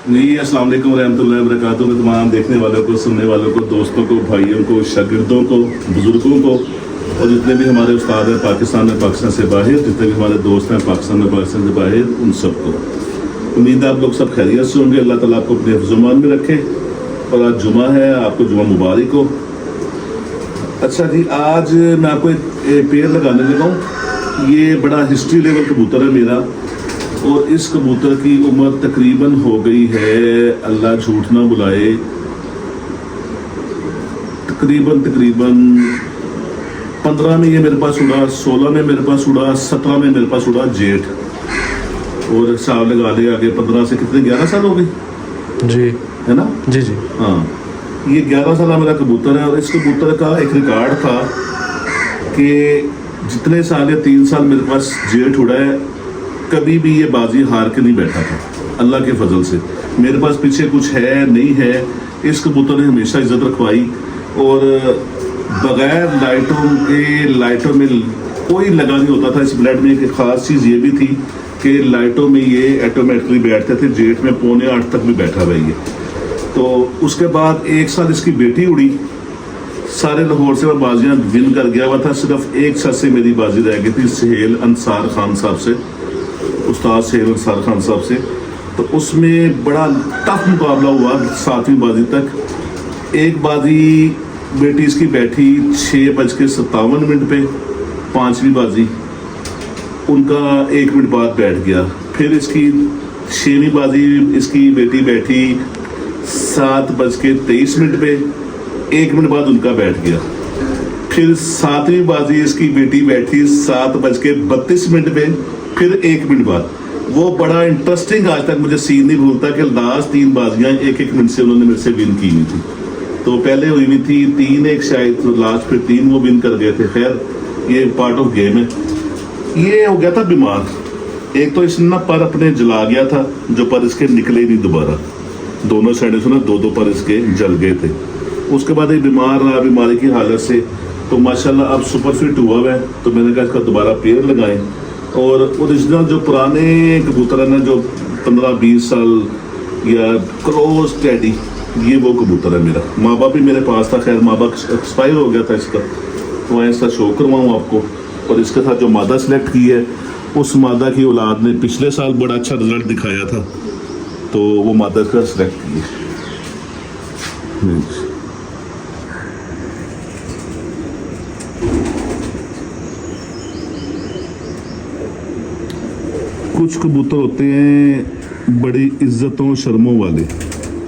जी अस्सलाम वालेकुम रहमतुल्लाहि व बरकातुहू। तमाम देखने वालों को, सुनने वालों को, दोस्तों को, भाइयों को, शागिर्दों को, बुजुर्गों को और जितने भी हमारे उस्ताद हैं पाकिस्तान में, पाकिस्तान से बाहर, जितने भी हमारे दोस्त हैं पाकिस्तान में, पाकिस्तान से बाहर, उन सबको उम्मीद है आप लोग सब खैरियत से होंगे। अल्लाह ताला आपको अपने हिफ्ज़-ओ-मान में रखे। और आज जुमा है, आपको जुमा मुबारक हो। अच्छा जी, आज मैं आपको एक पेड़ लगाने लगा हूँ। ये बड़ा हिस्ट्री लेवल कबूतर है मेरा, और इस कबूतर की उम्र तकरीबन हो गई है, अल्लाह झूठ ना बुलाए, तकरीबन 15 में ये मेरे पास उड़ा, 16 में मेरे पास उड़ा, 17 में मेरे पास उड़ा जेठ, और हिसाब लगा ले आगे 15 से कितने 11 साल हो गए जी, है ना? जी जी। हाँ, ये 11 साल मेरा कबूतर है। और इस कबूतर का एक रिकॉर्ड था कि जितने साल या 3 साल मेरे पास जेठ उड़ा है, कभी भी ये बाजी हार के नहीं बैठा था, अल्लाह के फजल से। मेरे पास पीछे कुछ है नहीं है, इस कबूतर ने हमेशा इज्जत रखवाई। और बगैर लाइटों में कोई लगा नहीं होता था। इस ब्लड में एक ख़ास चीज़ ये भी थी कि लाइटों में ये ऑटोमेटिकली बैठते थे। जेठ में 7:45 तक भी बैठा हुआ ये। तो उसके बाद 1 साल इसकी बेटी उड़ी, सारे लाहौर से मैं बाजियाँ विन कर गया हुआ था। सिर्फ एक शख्स से मेरी बाजी रह गई थी, सहेल अंसार खान साहब से, उस्ताद सहेल अंसार खान साहब से। तो उसमें बड़ा टफ मुकाबला हुआ 7वीं बाजी तक। एक बाजी बेटी इसकी बैठी 6:57 पे, 5वीं बाजी उनका 1 मिनट बाद बैठ गया। फिर इसकी 6वीं बाजी इसकी बेटी बैठी 7:23 पे, 1 मिनट बाद उनका बैठ गया। फिर 7वीं बाजी इसकी बेटी बैठी 7:32 पे, फिर 1 मिनट बाद। वो बड़ा इंटरेस्टिंग, आज तक मुझे सीन नहीं भूलता कि लास्ट 3 बाजियाँ 1-1 मिनट से उन्होंने मेरे से विन की हुई थी। तो पहले हुई हुई थी 3-1 शायद, तो लास्ट फिर 3 वो विन कर गए थे। खैर, ये पार्ट ऑफ गेम है। ये हो गया था बीमार। एक तो इसने ना पर अपने जला गया था, जो पर इसके निकले नहीं दोबारा, दोनों साइड से ना 2-2 पर इसके जल गए थे। उसके बाद ये बीमार रहा, बीमारी की हालत से। तो माशाल्लाह अब सुपर फिट हुआ है। तो मैंने कहा इसका दोबारा पेयर लगाएं। और ओरिजिनल जो पुराने कबूतर है ना, जो 15-20 साल या क्रॉस टेडी, ये वो कबूतर है मेरा। माँ बाप भी मेरे पास था। खैर, माँ बाप एक्सपायर हो गया था इसका, तो मैं इसका शो करवाऊँ आपको। और इसके साथ जो मादा सेलेक्ट की है, उस मादा की औलाद ने पिछले साल बड़ा अच्छा रिजल्ट दिखाया था, तो वो मादा का सेलेक्ट की है। कुछ कबूतर होते हैं बड़ी इज्जतों शर्मों वाले,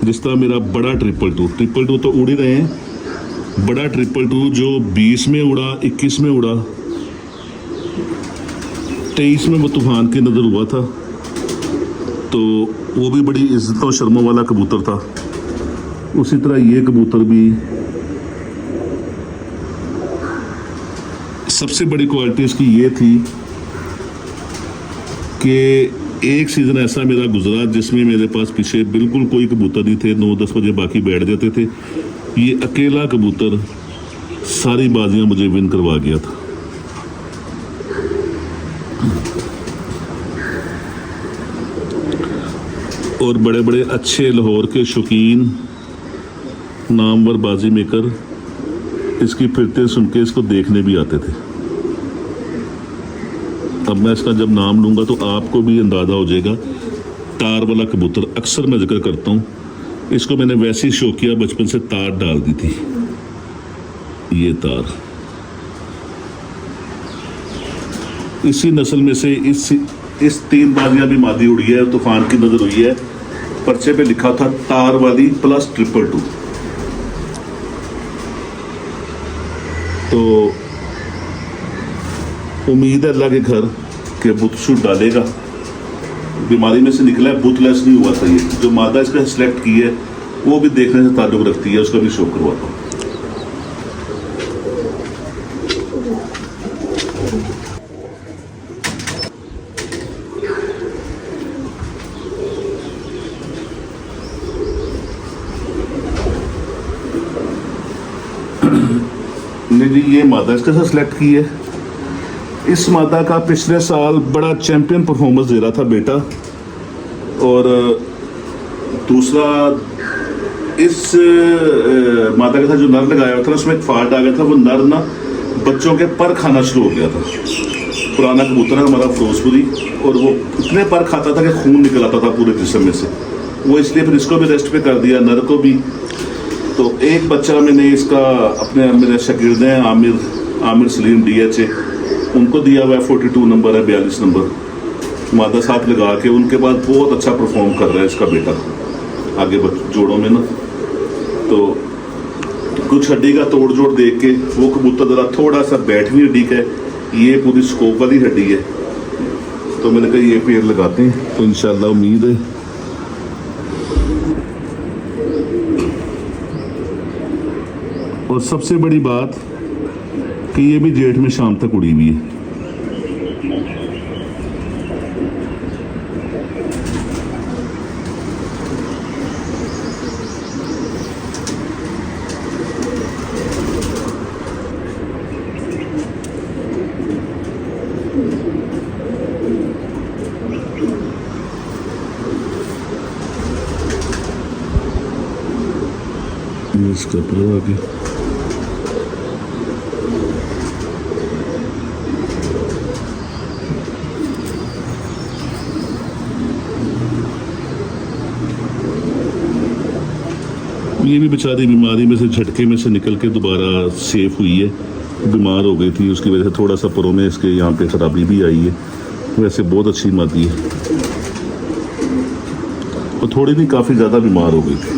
जिस तरह मेरा बड़ा 222 तो उड़ ही रहे हैं। बड़ा 222 जो 20 में उड़ा, 21 में उड़ा, 23 में वो तूफान की नज़र हुआ था। तो वो भी बड़ी इज्जतों शर्मों वाला कबूतर था। उसी तरह ये कबूतर भी, सबसे बड़ी क्वालिटी इसकी ये थी कि एक सीज़न ऐसा मेरा गुजरा जिसमें मेरे पास पीछे बिल्कुल कोई कबूतर नहीं थे। 9-10 बजे बाकी बैठ जाते थे। ये अकेला कबूतर सारी बाजियां मुझे विन करवा गया था। और बड़े बड़े अच्छे लाहौर के शौकीन नामवर बाजी मेकर इसकी फिरते सुन के इसको देखने भी आते थे। अब मैं इसका जब नाम लूँगा तो आपको भी अंदाज़ा हो जाएगा। तार वाला कबूतर, अक्सर मैं जिक्र करता हूँ, इसको मैंने वैसे ही शौक किया, बचपन से तार डाल दी थी। ये तार इसी नस्ल में से इस 3 बाजियाँ भी मादी उड़ी है, तूफान की नज़र हुई है। पर्चे पे लिखा था तार वाली प्लस 222। तो उम्मीद है अल्लाह के घर के बुत शूट डालेगा। बीमारी में से निकला है, बुतलेस नहीं हुआ था। ये जो मादा इसका सिलेक्ट की है, वो भी देखने से ताल्लुक रखती है, उसका भी शो करवाता हूँ। नहीं जी, ये मादा इसके साथ सिलेक्ट की है। इस मादा का पिछले साल बड़ा चैंपियन परफॉर्मेंस दे रहा था बेटा, और दूसरा इस मादा के साथ जो नर लगाया हुआ था उसमें एक फॉल्ट आ गया था, वो नर ना बच्चों के पर खाना शुरू हो गया था। पुराना कबूतर है हमारा फिरोजपुरी, और वो इतने पर खाता था कि खून निकल आता था पूरे जिस्म में से। वो इसलिए फिर इसको भी रेस्ट पे कर दिया, नर को भी। तो एक बच्चा मैंने इसका अपने मेरे शागिर्द हैं आमिर सलीम DHA, उनको दिया हुआ है, 42 नंबर है, 42 नंबर मादा साथ लगा के। उनके बाद बहुत अच्छा परफॉर्म कर रहा है इसका बेटा आगे जोड़ों में ना। तो कुछ हड्डी का तोड़ जोड़ देख के वो कबूतर ज़रा थोड़ा सा बैठवीं हड्डी का है, ये पूरी स्कोप वाली हड्डी है। तो मैंने कहा ये पेड़ लगाते हैं, तो इंशाल्लाह उम्मीद है। और सबसे बड़ी बात कि ये भी जेठ में शाम तक उड़ी हुई है। इसका प्रो आगे ये भी बेचारी बीमारी में से झटके में से निकल के दोबारा सेफ हुई है। बीमार हो गई थी, उसकी वजह से थोड़ा सा परों में इसके यहाँ पे खराबी भी आई है। वैसे बहुत अच्छी मादी है, और थोड़ी नहीं काफ़ी ज़्यादा बीमार हो गई थी।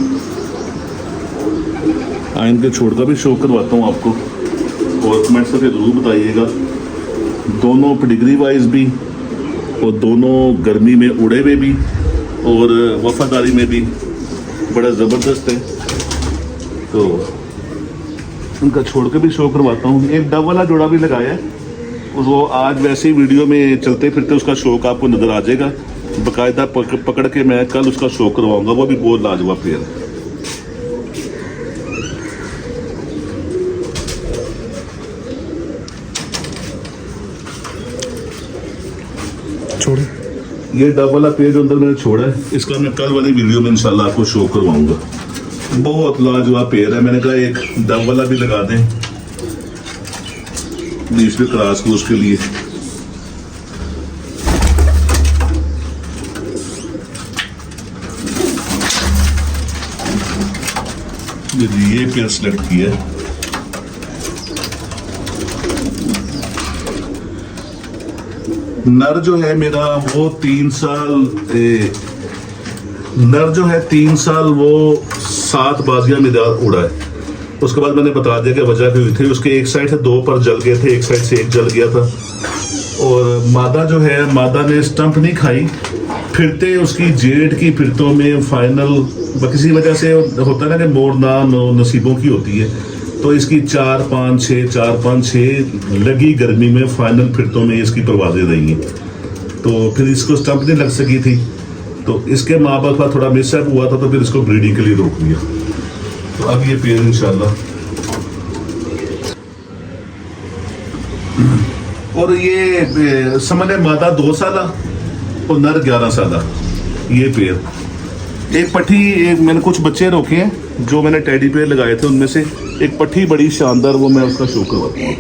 आइन के छोड़ का भी शो करवाता हूँ आपको, और कमेंट करके ज़रूर बताइएगा। दोनों पेडिग्री वाइज भी, और दोनों गर्मी में उड़े हुए भी, और वफादारी में भी बड़ा ज़बरदस्त है। तो उनका छोड़ के भी शो करवाता हूँ। एक डब वाला जोड़ा भी लगाया है, और वो आज वैसे ही वीडियो में चलते फिरते उसका शौक आपको नज़र आ जाएगा। बाकायदा पकड़ के मैं कल उसका शो करवाऊँगा, वो भी बहुत लाजवाब पेयर है। छोड़े ये डब वाला पेज अंदर मैंने छोड़ा है, इसका मैं कल वाली वीडियो में इंशाल्लाह आपको शो करवाऊंगा। बहुत लाजवाब पेड़ है। मैंने कहा एक डब वाला भी लगा दें बीच में क्रॉस को उसके लिए। ये पेड़ सेलेक्ट किया है। नर जो है मेरा वो 3 साल नर जो है 3 साल वो 7 बाजियां मेरा उड़ा है। उसके बाद मैंने बता दिया कि वजह क्या हुई थी। उसके एक साइड से 2 पर जल गए थे, एक साइड से 1 जल गया था। और मादा जो है, मादा ने स्टंप नहीं खाई, फिरते उसकी जेठ की फिरतों में फाइनल किसी वजह से होता है ना कि मोड़ ना नसीबों की होती है। तो इसकी 4-5-6 लगी गर्मी में, फाइनल फिरतों में इसकी परवाजें रही हैं। तो फिर इसको स्टंप नहीं लग सकी थी, तो इसके माँ बाप का थोड़ा मिसअप हुआ था, तो फिर इसको ब्रीडिंग के लिए रोक दिया। तो अब ये पेड़ इंशाल्लाह। और ये समझ मादा 2 साल और नर 11 साल। ये पेड़ एक पट्टी, एक मैंने कुछ बच्चे रोके हैं जो मैंने टेडी पेड़ लगाए थे, उनमें से एक पट्टी बड़ी शानदार, वो मैं उसका शो करवाता हूँ।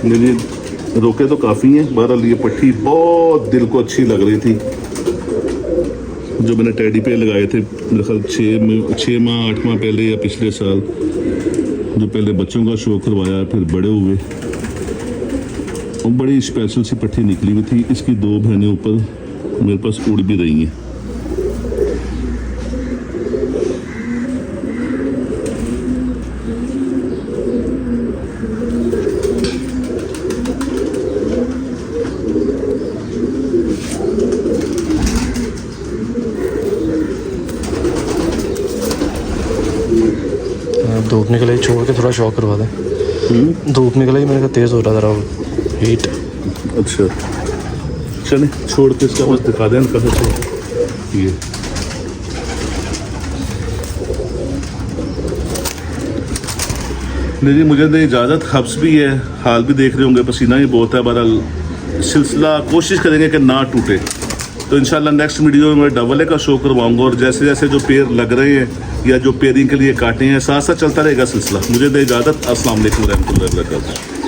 मेरी रोके तो काफ़ी हैं, बहरहाल ये पट्टी बहुत दिल को अच्छी लग रही थी। जो मैंने टेडी पे लगाए थे मेरे ख्याल 6 माह 8 माह पहले या पिछले साल, जो पहले बच्चों का शो करवाया, फिर बड़े हुए, और बड़ी स्पेशल सी पट्टी निकली हुई थी। इसकी 2 बहनें ऊपर मेरे पास उड़ भी रही हैं। धूप निकले, छोड़ के थोड़ा शॉक करवा दें। धूप निकला ही, मैंने कहा तेज़ हो रहा था हीट। अच्छा चले छोड़ के इसका बस दिखा दें कहाँ से। ये नहीं जी, मुझे दे इजाज़त। हब्स भी है, हाल भी देख रहे होंगे, पसीना ही बहुत है। बहरहाल सिलसिला कोशिश करेंगे कि ना टूटे। तो इंशाल्लाह नेक्स्ट वीडियो में मैं डबल ए का शो करवाऊंगा, और जैसे जैसे जो पेड़ लग रहे हैं या जो पेयरिंग के लिए काटे हैं, साथ साथ चलता रहेगा सिलसिला। मुझे दे इजाज़त। अस्सलाम वालेकुम रहमतुल्लाहि व बरकातहू।